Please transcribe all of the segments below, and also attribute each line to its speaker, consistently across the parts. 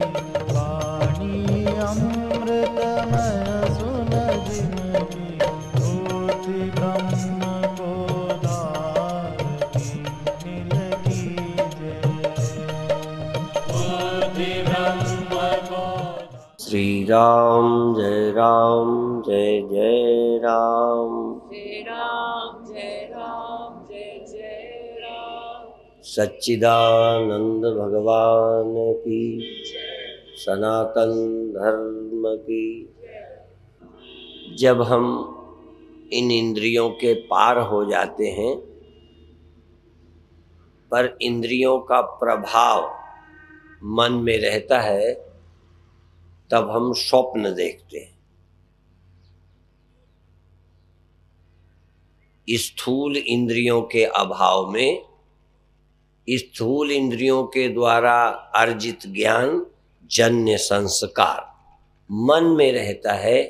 Speaker 1: वाणी अमृतमय सुन जिनकी होती ब्रह्म को धारती नील की जय ब्रह्म को।
Speaker 2: श्री राम जय राम जय जय राम।
Speaker 3: जय राम जय राम जय जय राम।
Speaker 2: सच्चिदानंद भगवान की, सनातन धर्म की। जब हम इन इंद्रियों के पार हो जाते हैं, पर इंद्रियों का प्रभाव मन में रहता है, तब हम स्वप्न देखते हैं। स्थूल इंद्रियों के अभाव में, स्थूल इंद्रियों के द्वारा अर्जित ज्ञान जन्य संस्कार मन में रहता है,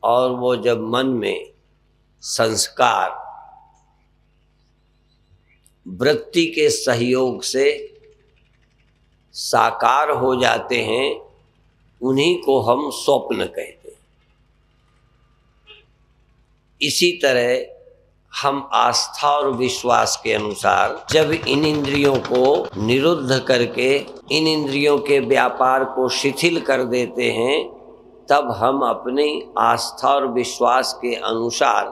Speaker 2: और वो जब मन में संस्कार वृत्ति के सहयोग से साकार हो जाते हैं, उन्हीं को हम स्वप्न कहते हैं। इसी तरह हम आस्था और विश्वास के अनुसार जब इन इंद्रियों को निरुद्ध करके इन इंद्रियों के व्यापार को शिथिल कर देते हैं, तब हम अपनी आस्था और विश्वास के अनुसार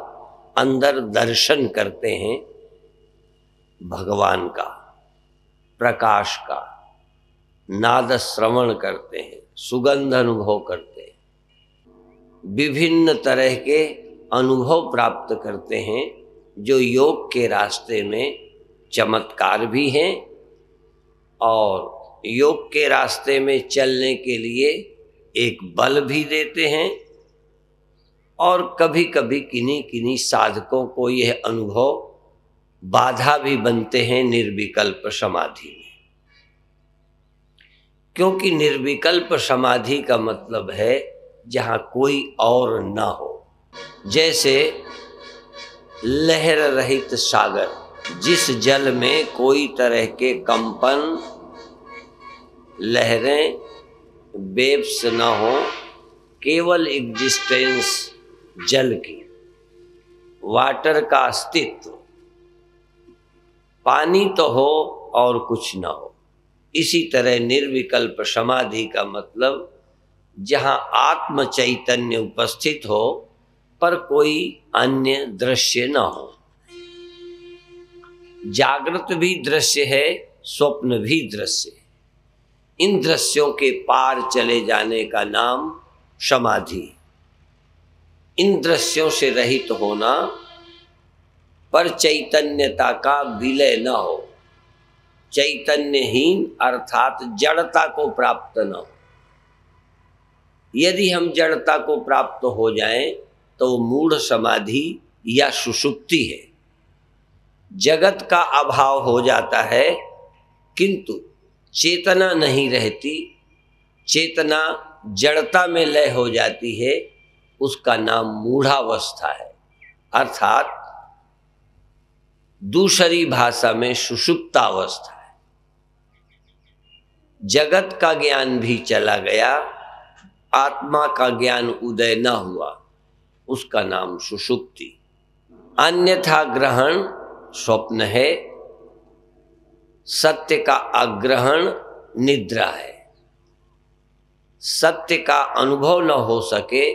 Speaker 2: अंदर दर्शन करते हैं भगवान का, प्रकाश का, नाद श्रवण करते हैं, सुगंध अनुभव करते हैं, विभिन्न तरह के अनुभव प्राप्त करते हैं, जो योग के रास्ते में चमत्कार भी हैं और योग के रास्ते में चलने के लिए एक बल भी देते हैं। और कभी कभी किन्हीं किन्हीं साधकों को यह अनुभव बाधा भी बनते हैं निर्विकल्प समाधि में, क्योंकि निर्विकल्प समाधि का मतलब है जहाँ कोई और ना हो। जैसे लहर रहित सागर, जिस जल में कोई तरह के कंपन, लहरें, वेव्स न हो, केवल एग्जिस्टेंस जल की, वाटर का अस्तित्व, पानी तो हो और कुछ न हो। इसी तरह निर्विकल्प समाधि का मतलब जहाँ आत्म चैतन्य उपस्थित हो, पर कोई अन्य दृश्य न हो। जागृत भी दृश्य है, स्वप्न भी दृश्य है। इन दृश्यों के पार चले जाने का नाम समाधि। इन दृश्यों से रहित होना, पर चैतन्यता का विलय न हो, चैतन्यहीन अर्थात जड़ता को प्राप्त न हो। यदि हम जड़ता को प्राप्त हो जाएं, तो मूढ़ समाधि या सुषुप्ति है। जगत का अभाव हो जाता है, किंतु चेतना नहीं रहती, चेतना जड़ता में लय हो जाती है, उसका नाम मूढ़ावस्था है। अर्थात दूसरी भाषा में सुषुप्तावस्था है। जगत का ज्ञान भी चला गया, आत्मा का ज्ञान उदय न हुआ, उसका नाम सुषुप्ति। अन्यथा ग्रहण स्वप्न है, सत्य का अग्रहण निद्रा है। सत्य का अनुभव न हो सके,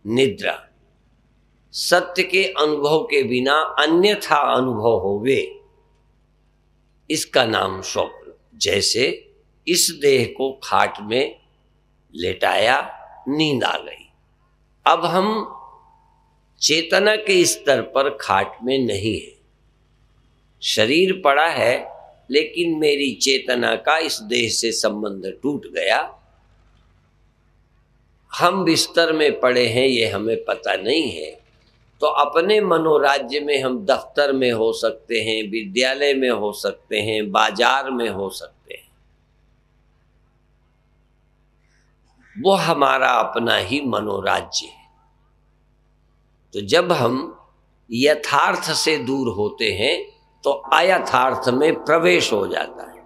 Speaker 2: निद्रा। सत्य के अनुभव के बिना अन्यथा अनुभव होवे, इसका नाम स्वप्न। जैसे इस देह को खाट में लेटाया, नींद आ गई। अब हम चेतना के स्तर पर खाट में नहीं है, शरीर पड़ा है, लेकिन मेरी चेतना का इस देह से संबंध टूट गया। हम बिस्तर में पड़े हैं, ये हमें पता नहीं है। तो अपने मनोराज्य में हम दफ्तर में हो सकते हैं, विद्यालय में हो सकते हैं, बाजार में हो सकते हैं। वो हमारा अपना ही मनोराज्य है। तो जब हम यथार्थ से दूर होते हैं, तो अयथार्थ में प्रवेश हो जाता है।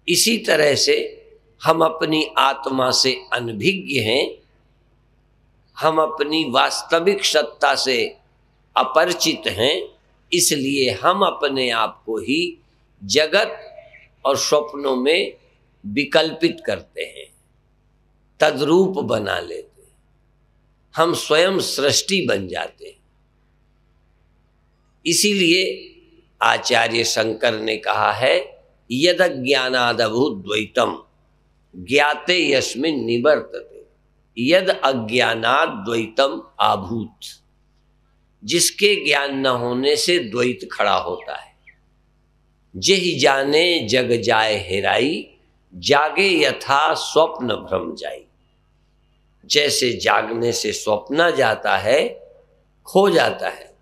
Speaker 2: इसी तरह से हम अपनी आत्मा से अनभिज्ञ हैं, हम अपनी वास्तविक सत्ता से अपरिचित हैं, इसलिए हम अपने आप को ही जगत और स्वप्नों में विकल्पित करते हैं, तद्रूप बना लेते हैं, हम स्वयं सृष्टि बन जाते हैं। इसीलिए आचार्य शंकर ने कहा है, यद अज्ञानादभूत द्वैतम ज्ञाते यस्मिन् निवर्तते, यद अज्ञानाद द्वैतम आभूत। जिसके ज्ञान न होने से द्वैत खड़ा होता है। जेहि जाने जग जाए हेराई, जागे यथा स्वप्न भ्रम जाई। जैसे जागने से स्वप्न जाता है, खो जाता है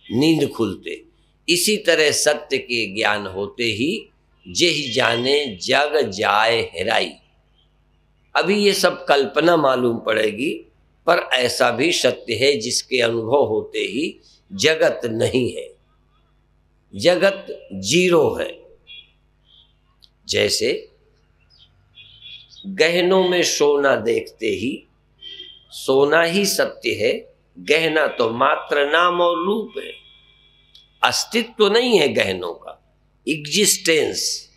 Speaker 2: नींद खुलते, इसी तरह सत्य के ज्ञान होते ही जेहि जाने जग जाए हेराई। अभी ये सब कल्पना मालूम पड़ेगी, पर ऐसा भी सत्य है जिसके अनुभव होते ही जगत नहीं है, जगत जीरो है। जैसे गहनों में सोना देखते ही सोना ही सत्य है, गहना तो मात्र नाम और रूप है, अस्तित्व तो नहीं है गहनों का, एग्जिस्टेंस।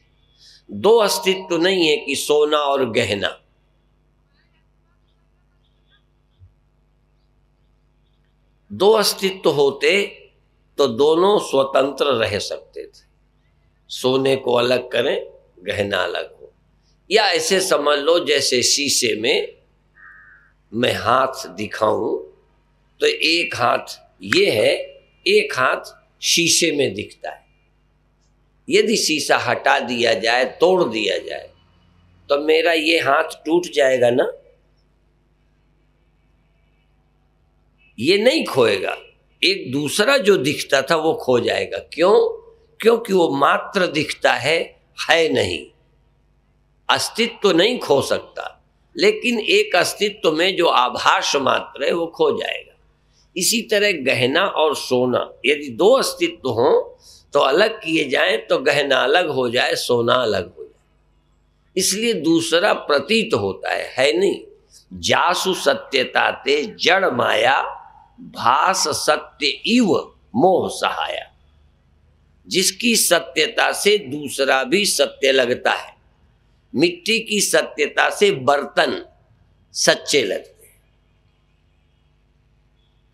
Speaker 2: दो अस्तित्व तो नहीं है कि सोना और गहना। दो अस्तित्व होते तो दोनों स्वतंत्र रह सकते थे, सोने को अलग करें, गहना अलग हो। या ऐसे समझ लो जैसे शीशे में मैं हाथ दिखाऊं तो एक हाथ ये है, एक हाथ शीशे में दिखता है। यदि शीशा हटा दिया जाए, तोड़ दिया जाए, तो मेरा ये हाथ टूट जाएगा ना, ये नहीं खोएगा। एक दूसरा जो दिखता था वो खो जाएगा। क्यों? क्योंकि वो मात्र दिखता है नहीं। अस्तित्व तो नहीं खो सकता, लेकिन एक अस्तित्व में जो आभास मात्र है वो खो जाएगा। इसी तरह गहना और सोना, यदि दो अस्तित्व हों तो अलग किए जाएं तो गहना अलग हो जाए, सोना अलग हो जाए। इसलिए दूसरा प्रतीत होता है नहीं। जासु सत्यता ते जड़ माया, भास सत्य इव मोह सहाया। जिसकी सत्यता से दूसरा भी सत्य लगता है। मिट्टी की सत्यता से बर्तन सच्चे लगते हैं,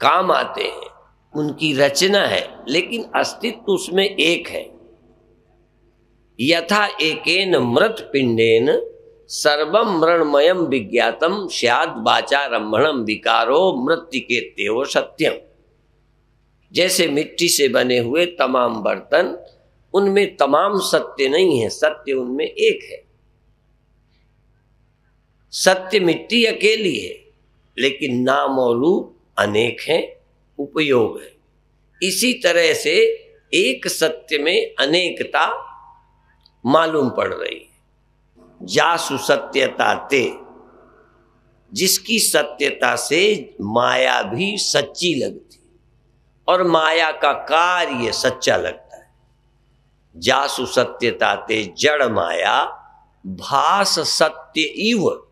Speaker 2: काम आते हैं, उनकी रचना है, लेकिन अस्तित्व उसमें एक है। यथा एकेन मृत पिंडेन सर्वम मृण्मयम विज्ञातम स्याद वाचारंभणम विकारो मृत्तिकेत्येव सत्यम। जैसे मिट्टी से बने हुए तमाम बर्तन, उनमें तमाम सत्य नहीं है, सत्य उनमें एक है। सत्य मिट्टी अकेली है, लेकिन नाम और रूप अनेक हैं, उपयोग है। इसी तरह से एक सत्य में अनेकता मालूम पड़ रही है। जासु सत्यता ते, जिसकी सत्यता से माया भी सच्ची लगती और माया का कार्य सच्चा लगता है। जासु सत्यता ते जड़ माया, भास सत्य इव,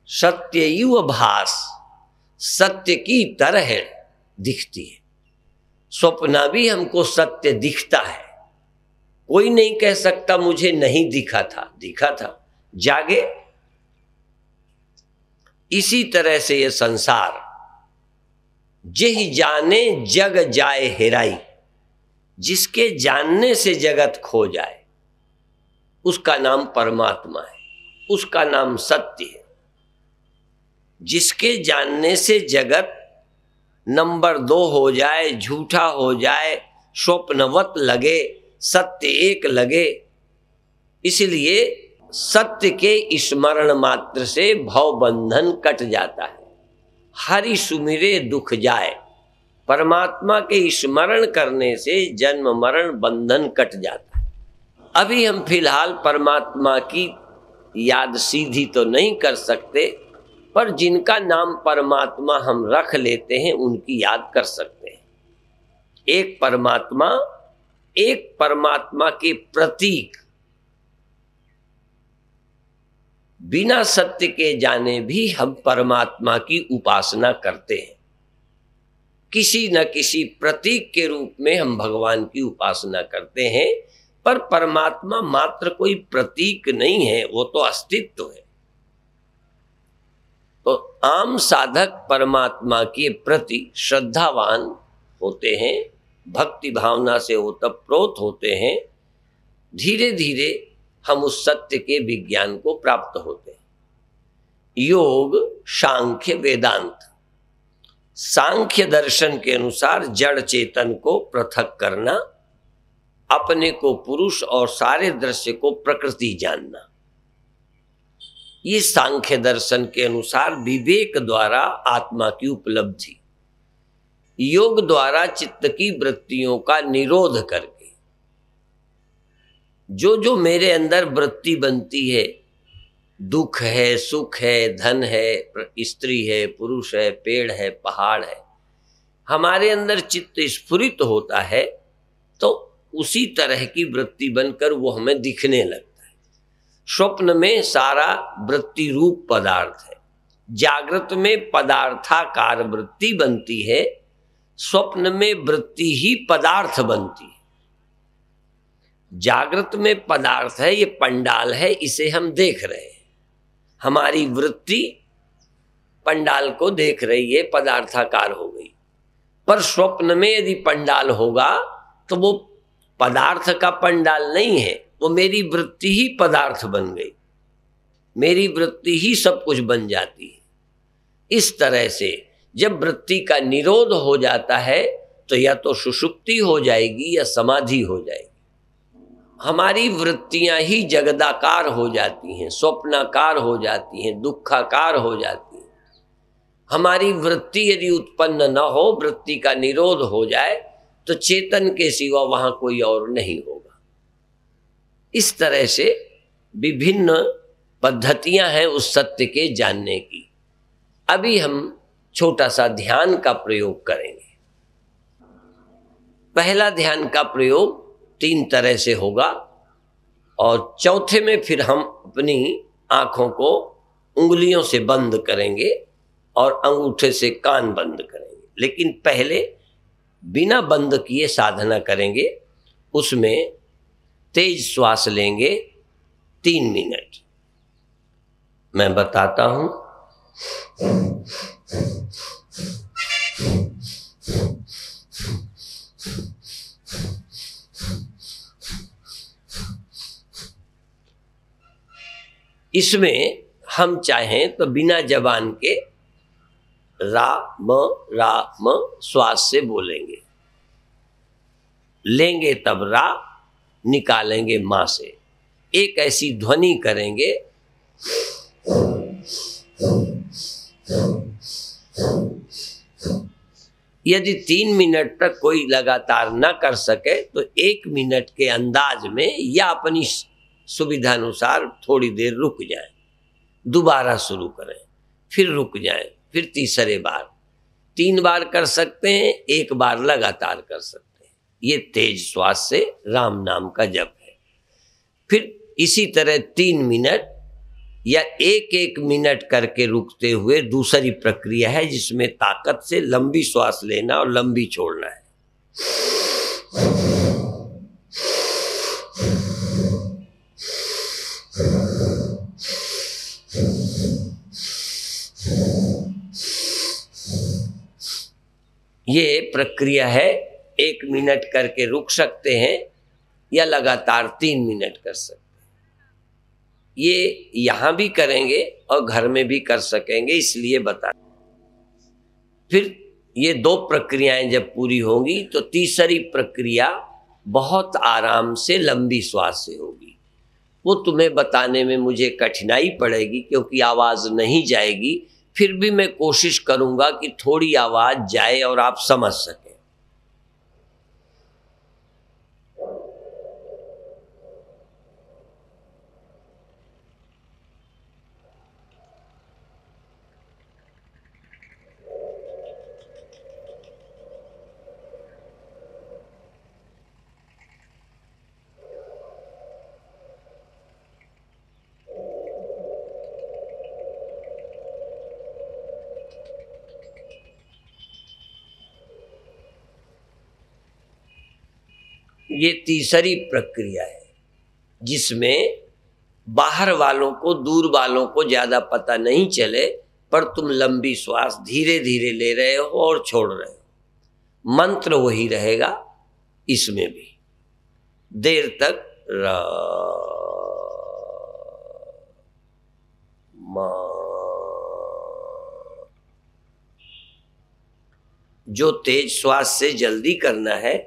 Speaker 2: सत्य इव भास, सत्य की तरह दिखती है। स्वप्न भी हमको सत्य दिखता है। कोई नहीं कह सकता मुझे नहीं दिखा था, दिखा था, जागे। इसी तरह से ये संसार, जेहि जाने जग जाए हेराई, जिसके जानने से जगत खो जाए, उसका नाम परमात्मा है, उसका नाम सत्य है। जिसके जानने से जगत नंबर 2 हो जाए, झूठा हो जाए, स्वप्नवत लगे, सत्य एक लगे, इसलिए सत्य के स्मरण मात्र से भव बंधन कट जाता है। हरि सुमिरे दुख जाए, परमात्मा के स्मरण करने से जन्म मरण बंधन कट जाता है। अभी हम फिलहाल परमात्मा की याद सीधी तो नहीं कर सकते, पर जिनका नाम परमात्मा हम रख लेते हैं उनकी याद कर सकते हैं। एक परमात्मा के प्रतीक बिना सत्य के जाने भी हम परमात्मा की उपासना करते हैं। किसी न किसी प्रतीक के रूप में हम भगवान की उपासना करते हैं, पर परमात्मा मात्र कोई प्रतीक नहीं है, वो तो अस्तित्व है। तो आम साधक परमात्मा के प्रति श्रद्धावान होते हैं, भक्ति भावना से ओतप्रोत होते हैं। धीरे धीरे हम उस सत्य के विज्ञान को प्राप्त होते हैं। योग, सांख्य, वेदांत। सांख्य दर्शन के अनुसार जड़ चेतन को पृथक करना, अपने को पुरुष और सारे दृश्य को प्रकृति जानना, ये सांख्य दर्शन के अनुसार विवेक द्वारा आत्मा की उपलब्धि। योग द्वारा चित्त की वृत्तियों का निरोध करके जो जो मेरे अंदर वृत्ति बनती है, दुख है, सुख है, धन है, स्त्री है, पुरुष है, पेड़ है, पहाड़ है, हमारे अंदर चित्त स्फुरित होता है तो उसी तरह की वृत्ति बनकर वो हमें दिखने लगता है। स्वप्न में सारा वृत्ति रूप पदार्थ है, जागृत में पदार्थाकार वृत्ति बनती है, स्वप्न में वृत्ति ही पदार्थ बनती है। जागृत में पदार्थ है, ये पंडाल है, इसे हम देख रहे हैं, हमारी वृत्ति पंडाल को देख रही है, पदार्थाकार हो गई। पर स्वप्न में यदि पंडाल होगा तो वो पदार्थ का पंडाल नहीं है, वो मेरी वृत्ति ही पदार्थ बन गई, मेरी वृत्ति ही सब कुछ बन जाती है। इस तरह से जब वृत्ति का निरोध हो जाता है तो या तो सुषुप्ति हो जाएगी या समाधि हो जाएगी। हमारी वृत्तियां ही जगदाकार हो जाती हैं, स्वप्नाकार हो जाती हैं, दुखाकार हो जाती हैं। हमारी वृत्ति यदि उत्पन्न न हो, वृत्ति का निरोध हो जाए तो चेतन के सिवा वहां कोई और नहीं होगा। इस तरह से विभिन्न पद्धतियां हैं उस सत्य के जानने की। अभी हम छोटा सा ध्यान का प्रयोग करेंगे। पहला ध्यान का प्रयोग 3 तरह से होगा और चौथे में फिर हम अपनी आंखों को उंगलियों से बंद करेंगे और अंगूठे से कान बंद करेंगे। लेकिन पहले बिना बंद किए साधना करेंगे। उसमें तेज श्वास लेंगे 3 मिनट। मैं बताता हूं। इसमें हम चाहें तो बिना जबान के राम श्वास से बोलेंगे, लेंगे तब रा, निकालेंगे मां से। एक ऐसी ध्वनि करेंगे यदि 3 मिनट तक कोई लगातार न कर सके तो 1 मिनट के अंदाज में या अपनी सुविधा अनुसार थोड़ी देर रुक जाएं, दोबारा शुरू करें, फिर रुक जाएं, फिर तीसरे बार, 3 बार कर सकते हैं, 1 बार लगातार कर सकते हैं। ये तेज श्वास से राम नाम का जप है। फिर इसी तरह 3 मिनट या 1-1 मिनट करके रुकते हुए दूसरी प्रक्रिया है जिसमें ताकत से लंबी श्वास लेना और लंबी छोड़ना है। ये प्रक्रिया है, 1 मिनट करके रुक सकते हैं या लगातार 3 मिनट कर सकते हैं। ये यहां भी करेंगे और घर में भी कर सकेंगे, इसलिए बता। फिर ये 2 प्रक्रियाएं जब पूरी होंगी तो तीसरी प्रक्रिया बहुत आराम से लंबी श्वास से होगी। वो तुम्हें बताने में मुझे कठिनाई पड़ेगी क्योंकि आवाज नहीं जाएगी। फिर भी मैं कोशिश करूंगा कि थोड़ी आवाज जाए और आप समझ सकें। ये तीसरी प्रक्रिया है जिसमें बाहर वालों को, दूर वालों को ज्यादा पता नहीं चले, पर तुम लंबी श्वास धीरे धीरे ले रहे हो और छोड़ रहे हो। मंत्र वही रहेगा इसमें भी, देर तक जो तेज श्वास से जल्दी करना है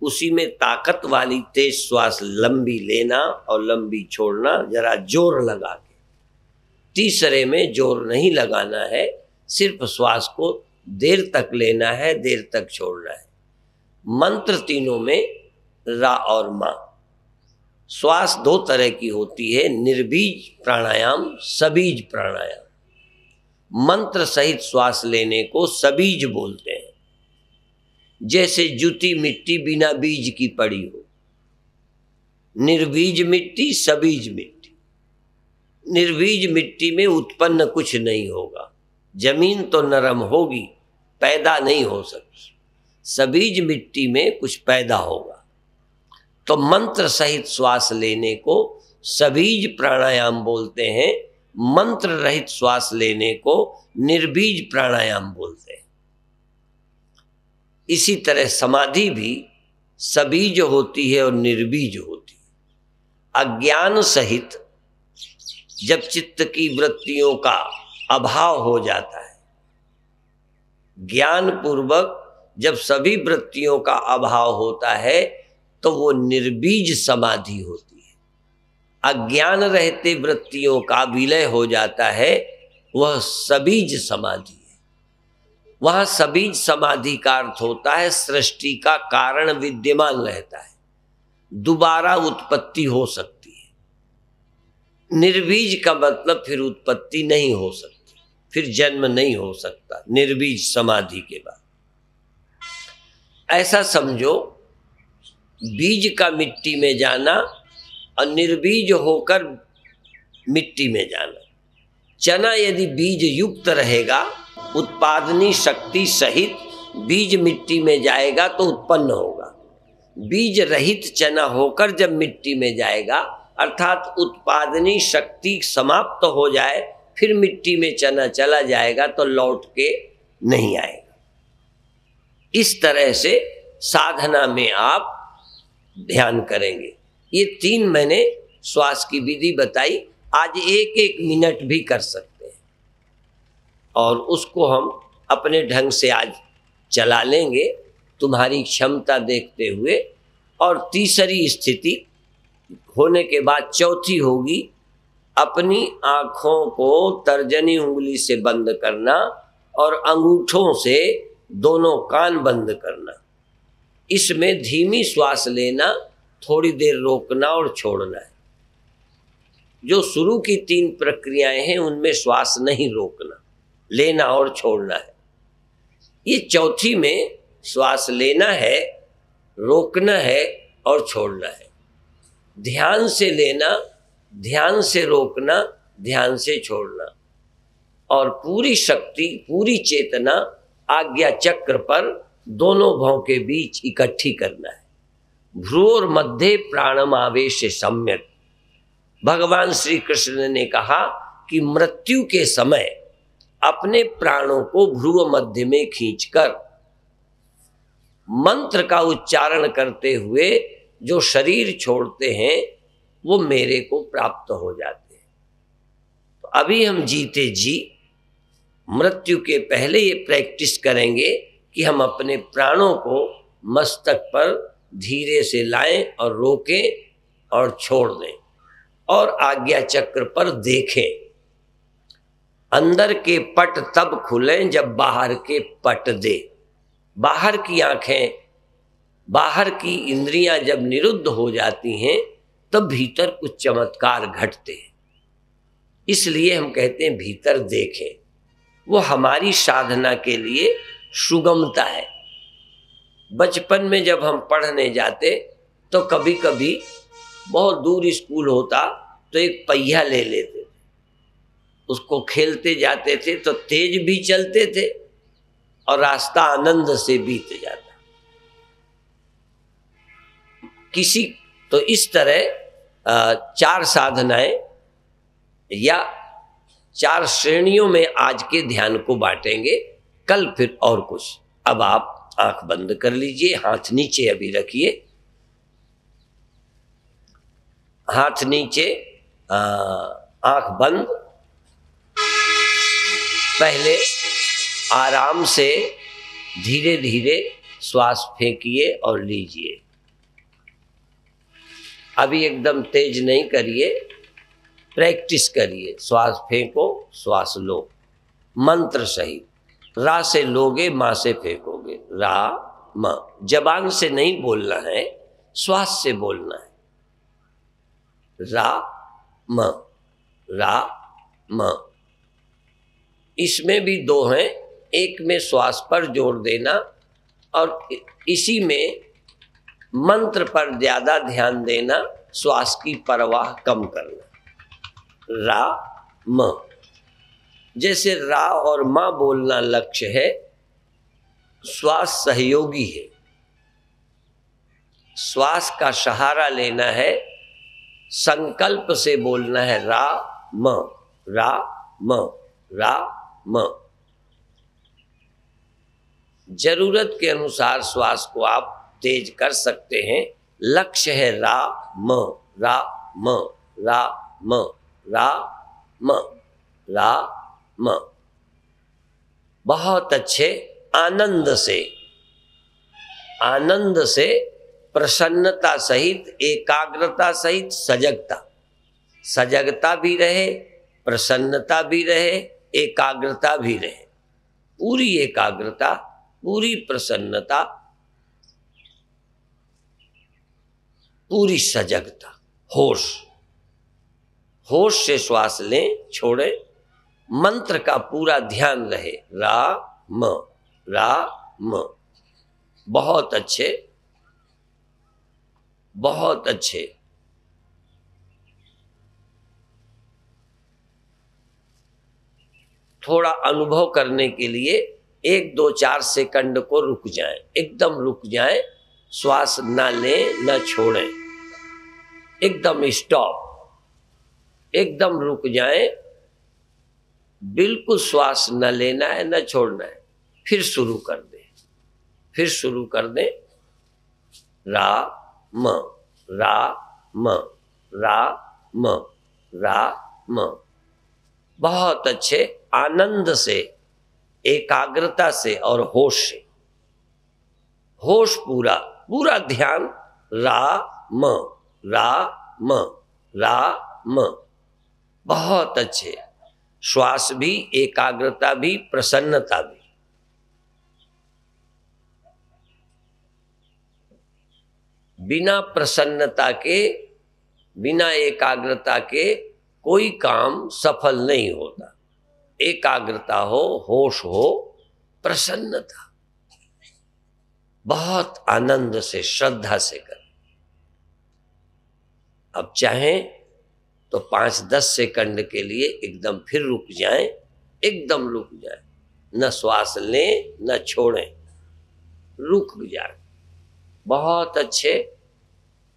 Speaker 2: उसी में ताकत वाली तेज श्वास लंबी लेना और लंबी छोड़ना, जरा जोर लगा के। तीसरे में जोर नहीं लगाना है, सिर्फ श्वास को देर तक लेना है, देर तक छोड़ना है। मंत्र तीनों में रा और मा। श्वास दो तरह की होती है, निर्बीज प्राणायाम, सबीज प्राणायाम। मंत्र सहित श्वास लेने को सबीज बोलते हैं। जैसे जुती मिट्टी बिना बीज की पड़ी हो, निर्बीज मिट्टी, सबीज मिट्टी। निर्बीज मिट्टी में उत्पन्न कुछ नहीं होगा, जमीन तो नरम होगी, पैदा नहीं हो सकती। सबीज मिट्टी में कुछ पैदा होगा। तो मंत्र सहित श्वास लेने को सबीज प्राणायाम बोलते हैं, मंत्र रहित श्वास लेने को निर्बीज प्राणायाम बोलते हैं। इसी तरह समाधि भी सबीज होती है और निर्बीज होती है। अज्ञान सहित जब चित्त की वृत्तियों का अभाव हो जाता है, ज्ञान पूर्वक जब सभी वृत्तियों का अभाव होता है तो वो निर्बीज समाधि होती है। अज्ञान रहते वृत्तियों का विलय हो जाता है, वह सबीज समाधि है। वहां सबीज समाधि का अर्थ होता है सृष्टि का कारण विद्यमान रहता है, दोबारा उत्पत्ति हो सकती है। निर्बीज का मतलब फिर उत्पत्ति नहीं हो सकती, फिर जन्म नहीं हो सकता निर्बीज समाधि के बाद। ऐसा समझो, बीज का मिट्टी में जाना और निर्बीज होकर मिट्टी में जाना। चना यदि बीज युक्त रहेगा, उत्पादनी शक्ति सहित बीज मिट्टी में जाएगा तो उत्पन्न होगा। बीज रहित चना होकर जब मिट्टी में जाएगा, अर्थात उत्पादनी शक्ति समाप्त हो जाए, फिर मिट्टी में चना चला जाएगा तो लौट के नहीं आएगा। इस तरह से साधना में आप ध्यान करेंगे। ये 3 मैंने श्वास की विधि बताई, आज 1-1 मिनट भी कर सकते हैं और उसको हम अपने ढंग से आज चला लेंगे, तुम्हारी क्षमता देखते हुए। और तीसरी स्थिति होने के बाद चौथी होगी, अपनी आँखों को तर्जनी उंगली से बंद करना और अंगूठों से दोनों कान बंद करना। इसमें धीमी श्वास लेना, थोड़ी देर रोकना और छोड़ना है। जो शुरू की 3 प्रक्रियाएं हैं उनमें श्वास नहीं रोकना, लेना और छोड़ना है। ये चौथी में श्वास लेना है, रोकना है और छोड़ना है। ध्यान से लेना, ध्यान से रोकना, ध्यान से छोड़ना, और पूरी शक्ति, पूरी चेतना आज्ञा चक्र पर दोनों भौं के बीच इकट्ठी करना है। भ्रूर मध्य प्राणम आवेश सम्यक। भगवान श्री कृष्ण ने कहा कि मृत्यु के समय अपने प्राणों को भ्रूव मध्य में खींचकर मंत्र का उच्चारण करते हुए जो शरीर छोड़ते हैं वो मेरे को प्राप्त हो जाते हैं। तो अभी हम जीते जी मृत्यु के पहले ये प्रैक्टिस करेंगे कि हम अपने प्राणों को मस्तक पर धीरे से लाएं और रोकें और छोड़ दें और आज्ञा चक्र पर देखें। अंदर के पट तब खुलें जब बाहर के पट दे। बाहर की आंखें, बाहर की इंद्रियां जब निरुद्ध हो जाती हैं तब भीतर कुछ चमत्कार घटते हैं। इसलिए हम कहते हैं भीतर देखें। वो हमारी साधना के लिए सुगमता है। बचपन में जब हम पढ़ने जाते तो कभी कभी बहुत दूर स्कूल होता तो एक पहिया ले लेते थे, उसको खेलते जाते थे तो तेज भी चलते थे और रास्ता आनंद से बीत जाता। किसी तो इस तरह 4 साधनाएं या 4 श्रेणियों में आज के ध्यान को बांटेंगे, कल फिर और कुछ। अब आप आंख बंद कर लीजिए, हाथ नीचे अभी रखिए, हाथ नीचे, आंख बंद। पहले आराम से धीरे धीरे श्वास फेंकिए और लीजिए। अभी एकदम तेज नहीं करिए, प्रैक्टिस करिए। श्वास फेंको, श्वास लो, मंत्र सहित। रा से लोगे, माँ से फेंकोगे। रा म, जबान से नहीं बोलना है, श्वास से बोलना है। रा म, रा म। इसमें भी 2 हैं, एक में श्वास पर जोर देना और इसी में मंत्र पर ज्यादा ध्यान देना, श्वास की परवाह कम करना। रा म, जैसे रा और मां बोलना लक्ष्य है, श्वास सहयोगी है। श्वास का सहारा लेना है, संकल्प से बोलना है रा म, रा म, रा म। जरूरत के अनुसार श्वास को आप तेज कर सकते हैं। लक्ष्य है रा म, रा म, रा म, रा म, रा म। बहुत अच्छे। आनंद से, प्रसन्नता सहित, एकाग्रता सहित, सजगता भी रहे, प्रसन्नता भी रहे, एकाग्रता भी रहे। पूरी एकाग्रता, पूरी प्रसन्नता, पूरी सजगता, होश से श्वास लें, छोड़ें। मंत्र का पूरा ध्यान रहे, रा म, रा म। बहुत अच्छे, बहुत अच्छे। थोड़ा अनुभव करने के लिए 1, 2, 4 सेकंड को रुक जाएं, एकदम रुक जाएं। श्वास ना लें, ना छोड़ें, एकदम स्टॉप, एकदम रुक जाएं। बिल्कुल श्वास न लेना है, न छोड़ना है। फिर शुरू कर दें, फिर शुरू कर दें। रा म, रा म, रा म, रा म। बहुत अच्छे। आनंद से, एकाग्रता से और होश से, होश पूरा, पूरा ध्यान। रा म, रा म, रा म। बहुत अच्छे। श्वास भी, एकाग्रता भी, प्रसन्नता भी। बिना प्रसन्नता के, बिना एकाग्रता के कोई काम सफल नहीं होता। एकाग्रता हो, होश हो, प्रसन्नता। बहुत आनंद से, श्रद्धा से करें। अब चाहें तो 5-10 सेकंड के लिए एकदम फिर रुक जाएं, एकदम रुक जाएं। न श्वास लें, न छोड़ें, रुक जाएं। बहुत अच्छे।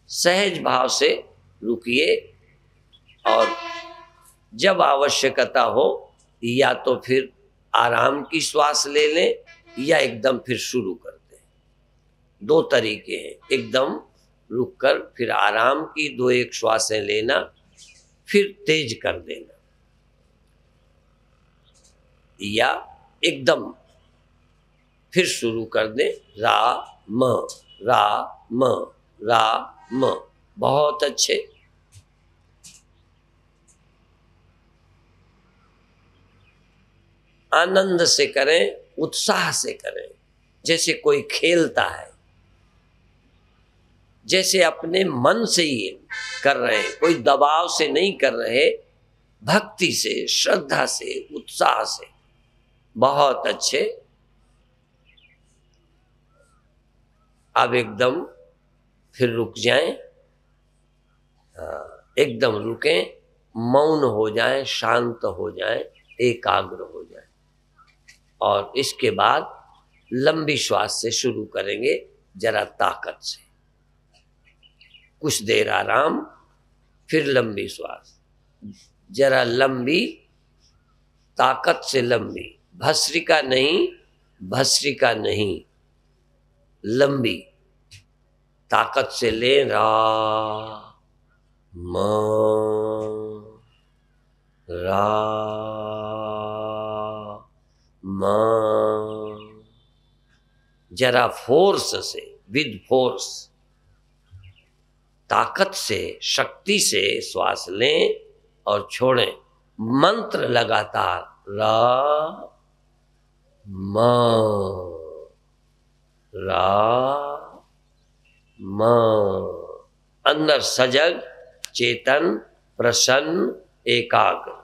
Speaker 2: सहज भाव से रुकिए और जब आवश्यकता हो या तो फिर आराम की श्वास ले लें या एकदम फिर शुरू कर दें। 2 तरीके हैं, एकदम रुककर फिर आराम की 2-1 श्वासें लेना, फिर तेज कर देना, या एकदम फिर शुरू कर दें। रा म, रा म, रा म। बहुत अच्छे। आनंद से करें, उत्साह से करें, जैसे कोई खेलता है, जैसे अपने मन से ही कर रहे हैं, कोई दबाव से नहीं कर रहे, भक्ति से, श्रद्धा से, उत्साह से। बहुत अच्छे। अब एकदम फिर रुक जाएं, एकदम रुकें, मौन हो जाएं, शांत हो जाएं, एकाग्र हो जाएं। और इसके बाद लंबी श्वास से शुरू करेंगे, जरा ताकत से। कुछ देर आराम, फिर लंबी श्वास, जरा लंबी, ताकत से लंबी, भस्त्रिका नहीं, भस्त्रिका नहीं, लंबी ताकत से ले। रा म रा म, जरा फोर्स से, विद फोर्स, ताकत से, शक्ति से श्वास लें और छोड़ें। मंत्र लगातार रा म रा म, अंदर सजग, चेतन, प्रसन्न, एकाग्र।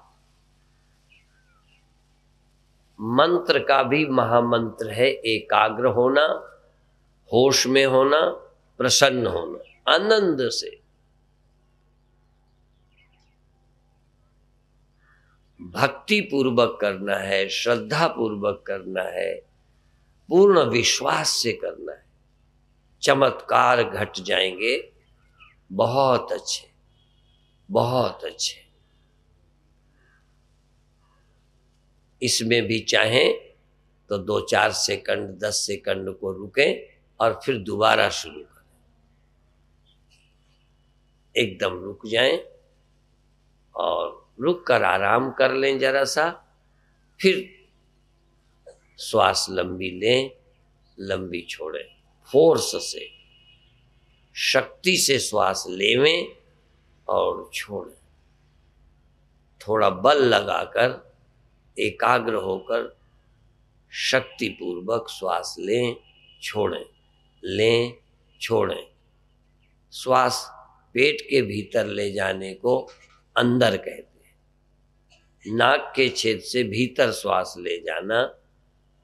Speaker 2: मंत्र का भी महामंत्र है एकाग्र होना, होश में होना, प्रसन्न होना, आनंद से। भक्ति पूर्वक करना है, श्रद्धा पूर्वक करना है, पूर्ण विश्वास से करना है। चमत्कार घट जाएंगे। बहुत अच्छे, बहुत अच्छे। इसमें भी चाहें तो 2-4 सेकंड, 10 सेकंड को रुकें और फिर दोबारा शुरू करें। एकदम रुक जाएं और रुक कर आराम कर लें जरा सा, फिर श्वास लंबी लें, लंबी छोड़ें। फोर्स से, शक्ति से श्वास लेवें और छोड़ें। थोड़ा बल लगाकर, एकाग्र होकर, शक्ति पूर्वक श्वास लें, छोड़ें, लें, छोड़ें। श्वास पेट के भीतर ले जाने को अंदर कहते हैं। नाक के छेद से भीतर श्वास ले जाना,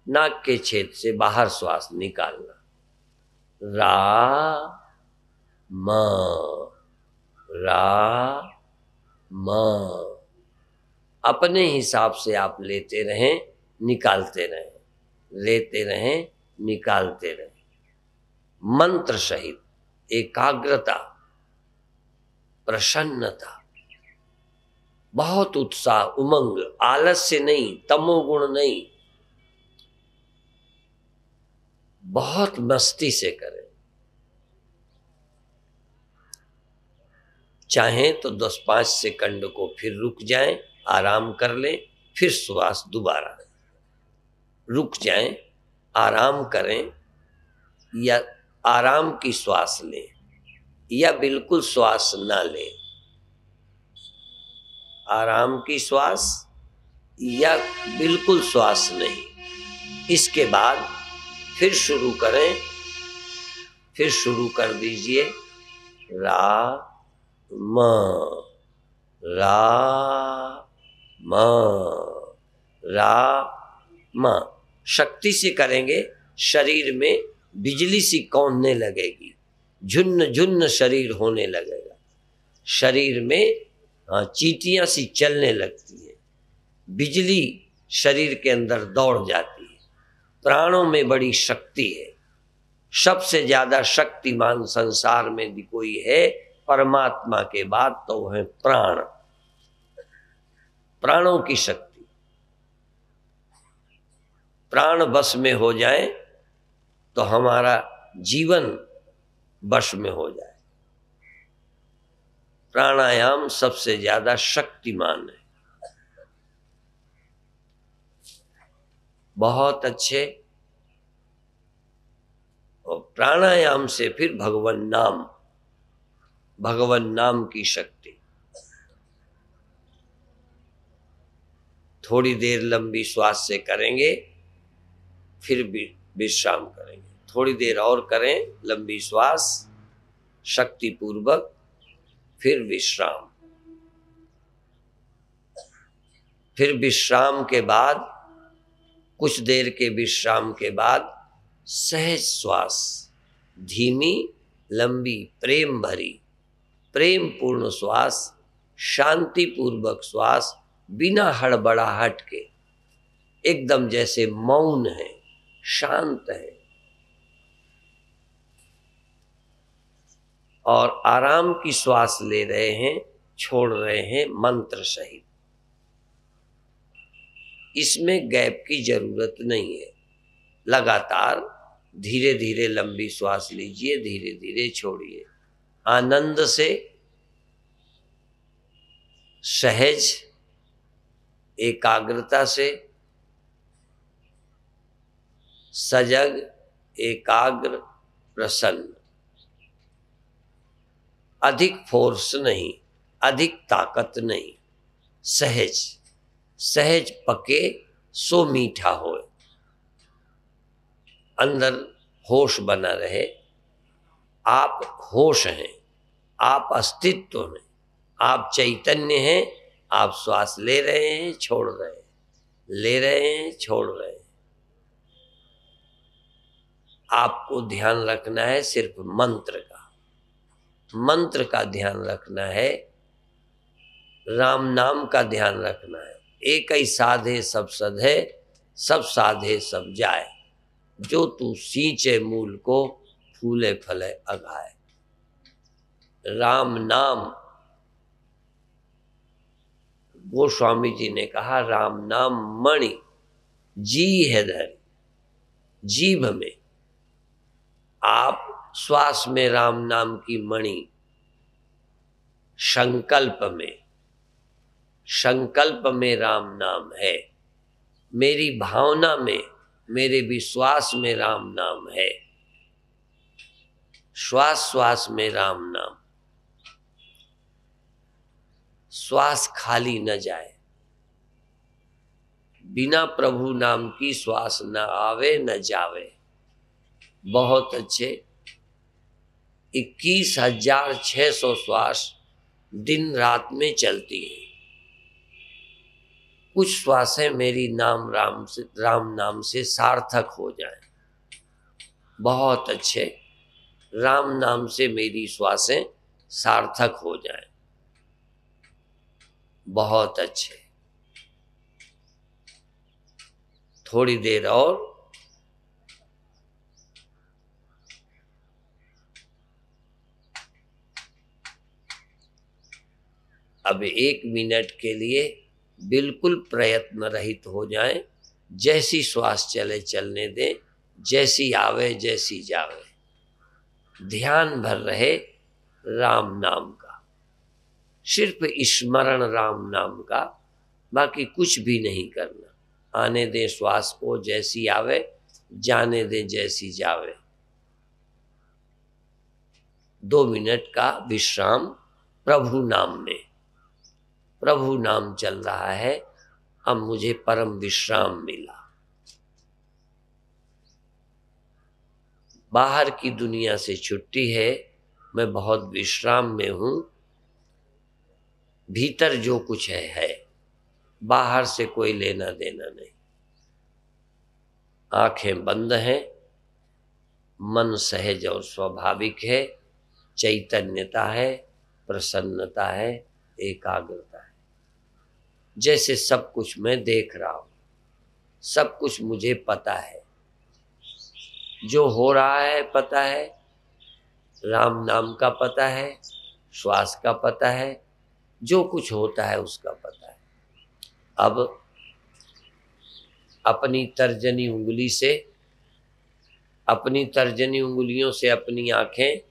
Speaker 2: नाक के छेद से बाहर श्वास निकालना। रा म रा म, अपने हिसाब से आप लेते रहें, निकालते रहें, लेते रहें, निकालते रहें। मंत्र सहित एकाग्रता, प्रसन्नता, बहुत उत्साह, उमंग, आलस्य नहीं, तमोगुण नहीं, बहुत मस्ती से करें। चाहें तो 10-5 सेकंड को फिर रुक जाएं, आराम कर लें, फिर श्वास दोबारा। रुक जाएं, आराम करें, या आराम की श्वास लें, या बिल्कुल श्वास ना लें। आराम की श्वास या बिल्कुल श्वास नहीं। इसके बाद फिर शुरू करें, फिर शुरू कर दीजिए। रा म रा म रा म। शक्ति से करेंगे, शरीर में बिजली सी कौंधने लगेगी, झुन्न झुन्न शरीर होने लगेगा, शरीर में चींटियां सी चलने लगती है, बिजली शरीर के अंदर दौड़ जाती है। प्राणों में बड़ी शक्ति है। सबसे ज्यादा शक्तिमान संसार में भी कोई है परमात्मा के बाद तो वह है प्राण। प्राणों की शक्ति, प्राण बस में हो जाए तो हमारा जीवन बस में हो जाए। प्राणायाम सबसे ज्यादा शक्तिमान है। बहुत अच्छे। और प्राणायाम से फिर भगवान नाम, भगवान नाम की शक्ति। थोड़ी देर लंबी श्वास से करेंगे, फिर भी विश्राम करेंगे। थोड़ी देर और करें लंबी श्वास शक्ति पूर्वक, फिर विश्राम। फिर विश्राम के बाद, कुछ देर के विश्राम के बाद सहज श्वास, धीमी, लंबी, प्रेम भरी, प्रेम पूर्ण श्वास, शांति पूर्वक श्वास, बिना हड़बड़ाहट के, एकदम जैसे मौन है, शांत है। और आराम की श्वास ले रहे हैं, छोड़ रहे हैं मंत्र सहित। इसमें गैप की जरूरत नहीं है। लगातार धीरे धीरे लंबी श्वास लीजिए, धीरे धीरे छोड़िए, आनंद से, सहज एकाग्रता से, सजग एकाग्र प्रसन्न। अधिक फोर्स नहीं, अधिक ताकत नहीं, सहज सहज पके सो मीठा होए। अंदर होश बना रहे। आप होश हैं, आप अस्तित्व हैं, आप चैतन्य हैं। आप श्वास ले रहे हैं, छोड़ रहे हैं, ले रहे हैं, छोड़ रहे हैं। आपको ध्यान रखना है सिर्फ मंत्र का, मंत्र का ध्यान रखना है, राम नाम का ध्यान रखना है। एक ही साधे सब सधे, सब साधे सब जाए। जो तू सींचे मूल को, फूले फले अगाए। राम नाम, गोस्वामी जी ने कहा, राम नाम मणि जी है धरी। जीभ में, आप श्वास में राम नाम की मणि, संकल्प में, संकल्प में राम नाम है। मेरी भावना में, मेरे विश्वास में राम नाम है। श्वास श्वास में राम नाम। श्वास खाली न जाए। बिना प्रभु नाम की श्वास न आवे न जावे। बहुत अच्छे। 21,600 श्वास दिन रात में चलती है। कुछ श्वासें मेरी राम नाम से सार्थक हो जाएं। बहुत अच्छे। राम नाम से मेरी श्वासें सार्थक हो जाएं। बहुत अच्छे। थोड़ी देर और। अब 1 मिनट के लिए बिल्कुल प्रयत्न रहित हो जाएं। जैसी श्वास चले चलने दें, जैसी आवे जैसी जावे। ध्यान भर रहे राम नाम का, सिर्फ स्मरण राम नाम का, बाकी कुछ भी नहीं करना। आने दें श्वास को जैसी आवे, जाने दें जैसी जावे। 2 मिनट का विश्राम प्रभु नाम में। प्रभु नाम चल रहा है, अब मुझे परम विश्राम मिला। बाहर की दुनिया से छुट्टी है, मैं बहुत विश्राम में हूं। भीतर जो कुछ है, बाहर से कोई लेना देना नहीं। आंखें बंद हैं, मन सहज और स्वाभाविक है, चैतन्यता है, प्रसन्नता है, एकाग्रता है। जैसे सब कुछ मैं देख रहा हूं, सब कुछ मुझे पता है। जो हो रहा है पता है, राम नाम का पता है, श्वास का पता है, जो कुछ होता है उसका पता है। अब अपनी तर्जनी उंगली से, अपनी तर्जनी उंगलियों से अपनी आंखें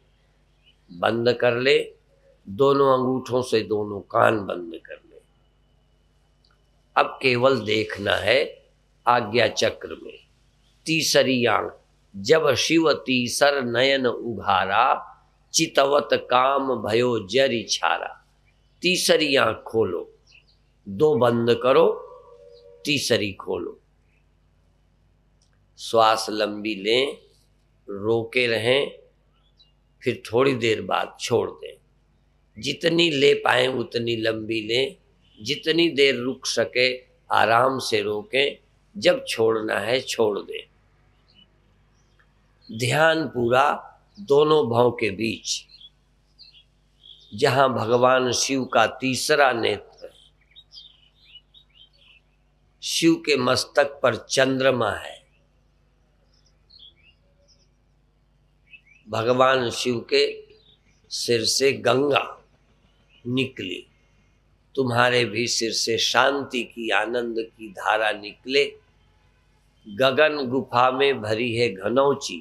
Speaker 2: बंद कर ले। दोनों अंगूठों से दोनों कान बंद कर ले। अब केवल देखना है आज्ञा चक्र में। तीसरी आंख, जब शिव तीसर नयन उघारा, चितवत काम भयो जरि छारा। तीसरी आंख खोलो, 2 बंद करो, तीसरी खोलो। श्वास लंबी लें, रोके रहें, फिर थोड़ी देर बाद छोड़ दें। जितनी ले पाए उतनी लंबी लें, जितनी देर रुक सके आराम से रोकें। जब छोड़ना है छोड़ दें। ध्यान पूरा दोनों भौं के बीच, जहां भगवान शिव का तीसरा नेत्र, शिव के मस्तक पर चंद्रमा है। भगवान शिव के सिर से गंगा निकली, तुम्हारे भी सिर से शांति की, आनंद की धारा निकले। गगन गुफा में भरी है घनौची,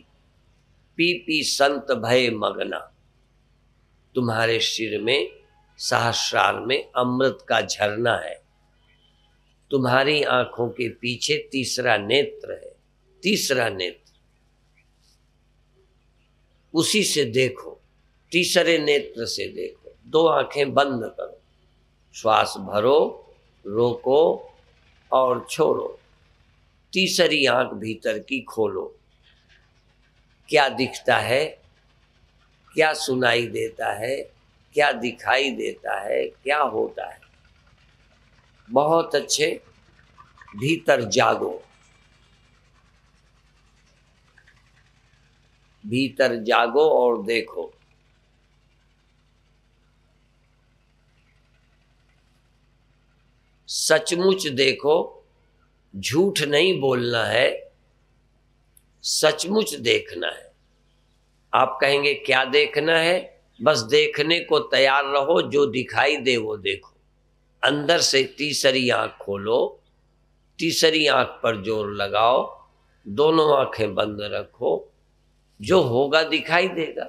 Speaker 2: पी पी संत भय मगना। तुम्हारे सिर में, सहस्रार में अमृत का झरना है। तुम्हारी आंखों के पीछे तीसरा नेत्र है, तीसरा नेत्र, उसी से देखो, तीसरे नेत्र से देखो। दो आंखें बंद करो, श्वास भरो, रोको और छोड़ो। तीसरी आंख भीतर की खोलो। क्या दिखता है, क्या सुनाई देता है, क्या दिखाई देता है, क्या होता है? बहुत अच्छे, भीतर जागो, भीतर जागो और देखो। सचमुच देखो, झूठ नहीं बोलना है, सचमुच देखना है। आप कहेंगे क्या देखना है? बस देखने को तैयार रहो, जो दिखाई दे वो देखो। अंदर से तीसरी आंख खोलो, तीसरी आंख पर जोर लगाओ, दोनों आंखें बंद रखो। जो होगा दिखाई देगा।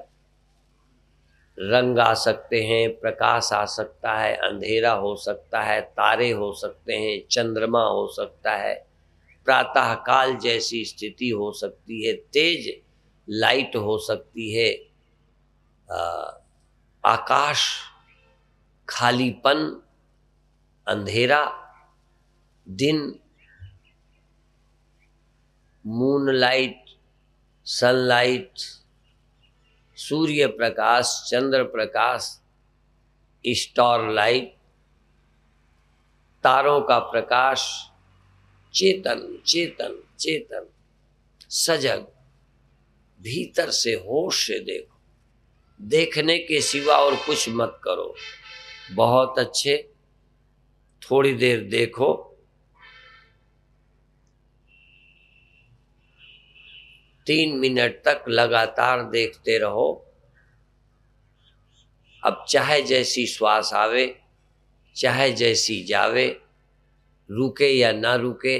Speaker 2: रंग आ सकते हैं, प्रकाश आ सकता है, अंधेरा हो सकता है, तारे हो सकते हैं, चंद्रमा हो सकता है, प्रातः काल जैसी स्थिति हो सकती है, तेज लाइट हो सकती है, आकाश, खालीपन, अंधेरा, दिन, मूनलाइट, सनलाइट, सूर्य प्रकाश, चंद्र प्रकाश, स्टार लाइट, तारों का प्रकाश, चेतन चेतन चेतन, सजग। भीतर से होश से देखो, देखने के सिवा और कुछ मत करो। बहुत अच्छे, थोड़ी देर देखो। तीन मिनट तक लगातार देखते रहो। अब चाहे जैसी श्वास आवे, चाहे जैसी जावे, रुके या ना रुके,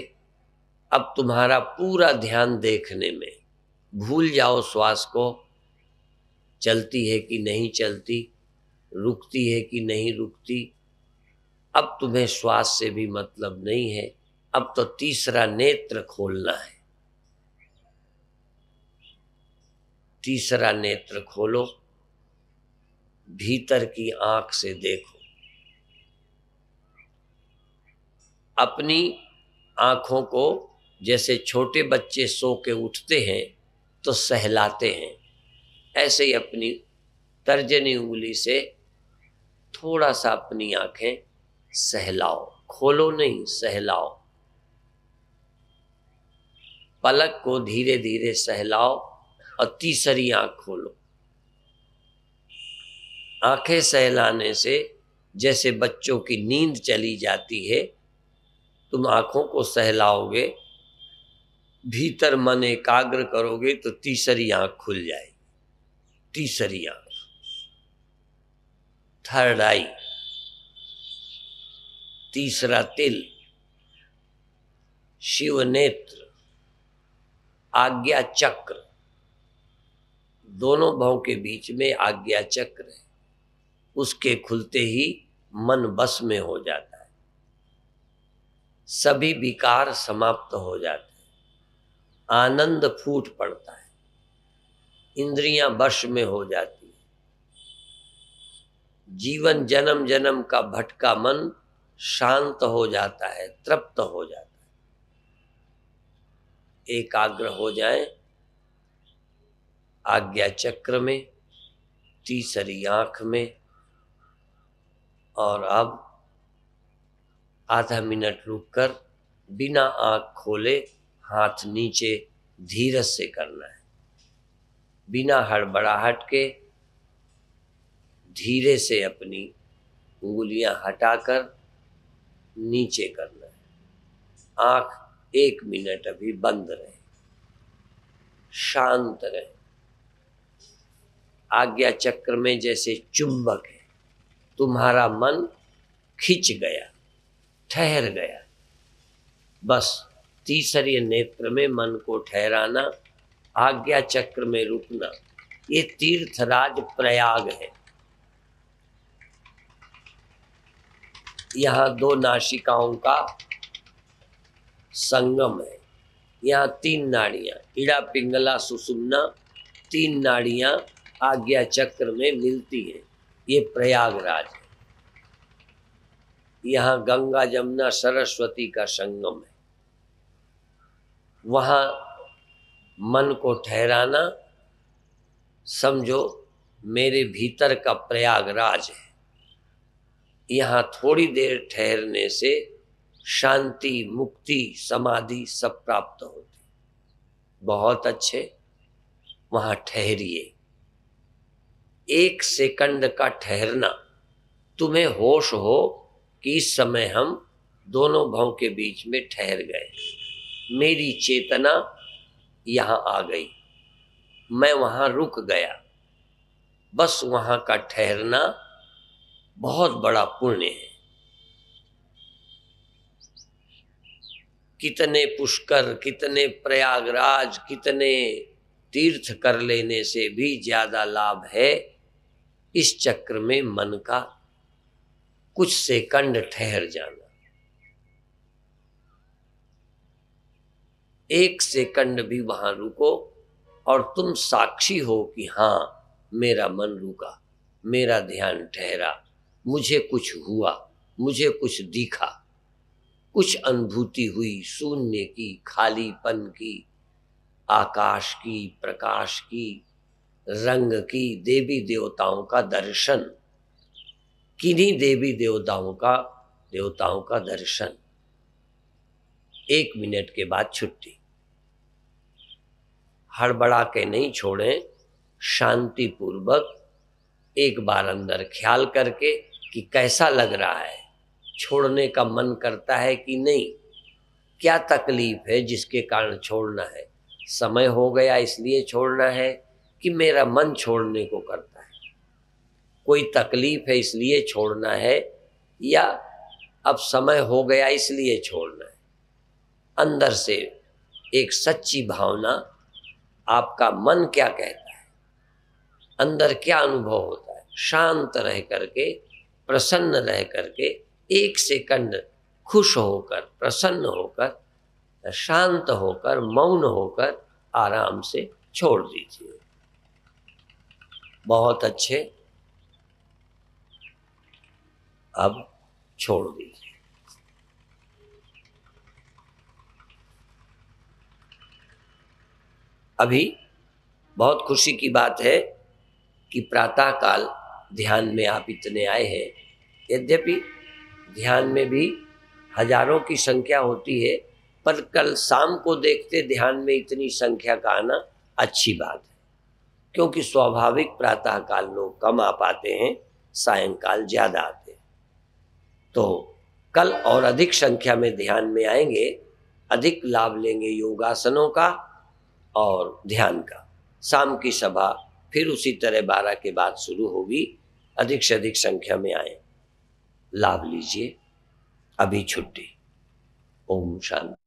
Speaker 2: अब तुम्हारा पूरा ध्यान देखने में। भूल जाओ श्वास को, चलती है कि नहीं चलती, रुकती है कि नहीं रुकती। अब तुम्हें श्वास से भी मतलब नहीं है, अब तो तीसरा नेत्र खोलना है। तीसरा नेत्र खोलो, भीतर की आंख से देखो। अपनी आंखों को जैसे छोटे बच्चे सो के उठते हैं तो सहलाते हैं, ऐसे ही अपनी तर्जनी उंगली से थोड़ा सा अपनी आंखें सहलाओ। खोलो नहीं, सहलाओ। पलक को धीरे धीरे सहलाओ और तीसरी आंख खोलो। आंखें सहलाने से जैसे बच्चों की नींद चली जाती है, तुम आंखों को सहलाओगे, भीतर मन एकाग्र करोगे तो तीसरी आंख खुल जाएगी। तीसरी आंख, थर्ड आई, तीसरा तिल, शिव नेत्र, आज्ञा चक्र, दोनों भौं के बीच में आज्ञा चक्र है। उसके खुलते ही मन बस में हो जाता है, सभी विकार समाप्त हो जाते हैं, आनंद फूट पड़ता है, इंद्रियां वश में हो जाती है। जीवन जन्म जन्म का भटका मन शांत हो जाता है, तृप्त हो जाता है। एकाग्र हो जाए आज्ञा चक्र में, तीसरी आंख में। और अब आधा मिनट रुककर बिना आंख खोले हाथ नीचे धीरज से करना है, बिना हड़बड़ाहट के धीरे से अपनी उंगलियां हटाकर नीचे करना है। आंख 1 मिनट अभी बंद रहे, शांत रहे। आज्ञा चक्र में जैसे चुंबक है, तुम्हारा मन खिंच गया, ठहर गया। बस तीसरे नेत्र में मन को ठहराना, आज्ञा चक्र में रुकना, ये तीर्थराज प्रयाग है। यहाँ दो नासिकाओं का संगम है। यहाँ 3 नाड़ियाँ, इड़ा पिंगला सुषुम्ना, 3 नाड़ियाँ आज्ञा चक्र में मिलती हैं। ये प्रयागराज है। यहाँ गंगा जमुना सरस्वती का संगम है। वहाँ मन को ठहराना, समझो मेरे भीतर का प्रयागराज है। यहाँ थोड़ी देर ठहरने से शांति, मुक्ति, समाधि सब प्राप्त होती। बहुत अच्छे, वहाँ ठहरिए। 1 सेकंड का ठहरना, तुम्हें होश हो कि इस समय हम दोनों भाव के बीच में ठहर गए, मेरी चेतना यहाँ आ गई, मैं वहाँ रुक गया। बस वहाँ का ठहरना बहुत बड़ा पुण्य है। कितने पुष्कर, कितने प्रयागराज, कितने तीर्थ कर लेने से भी ज्यादा लाभ है इस चक्र में मन का कुछ सेकंड ठहर जाना। 1 सेकंड भी वहां रुको और तुम साक्षी हो कि हाँ मेरा मन रुका, मेरा ध्यान ठहरा, मुझे कुछ हुआ, मुझे कुछ दिखा, कुछ अनुभूति हुई, शून्य की, खालीपन की, आकाश की, प्रकाश की, रंग की, देवी देवताओं का दर्शन, किन्हीं देवी देवताओं का दर्शन। 1 मिनट के बाद छुट्टी। हड़बड़ा के नहीं छोड़ें, शांति पूर्वक एक बार अंदर ख्याल करके कि कैसा लग रहा है, छोड़ने का मन करता है कि नहीं, क्या तकलीफ है जिसके कारण छोड़ना है, समय हो गया इसलिए छोड़ना है कि मेरा मन छोड़ने को करता है, कोई तकलीफ है इसलिए छोड़ना है या अब समय हो गया इसलिए छोड़ना है। अंदर से एक सच्ची भावना, आपका मन क्या कहता है, अंदर क्या अनुभव होता है, शांत रह करके, प्रसन्न रह करके 1 सेकंड खुश होकर, प्रसन्न होकर, शांत होकर, मौन होकर आराम से छोड़ दीजिए। बहुत अच्छे, अब छोड़ दीजिए। अभी बहुत खुशी की बात है कि प्रातः काल ध्यान में आप इतने आए हैं। यद्यपि ध्यान में भी हजारों की संख्या होती है, पर कल शाम को देखते ध्यान में इतनी संख्या का आना अच्छी बात है, क्योंकि स्वाभाविक प्रातः काल लोग कम आ पाते हैं, सायंकाल ज्यादा आते हैं। तो कल और अधिक संख्या में ध्यान में आएंगे, अधिक लाभ लेंगे योगासनों का और ध्यान का। शाम की सभा फिर उसी तरह 12 के बाद शुरू होगी। अधिक से अधिक संख्या में आए, लाभ लीजिए। अभी छुट्टी। ओम शांति।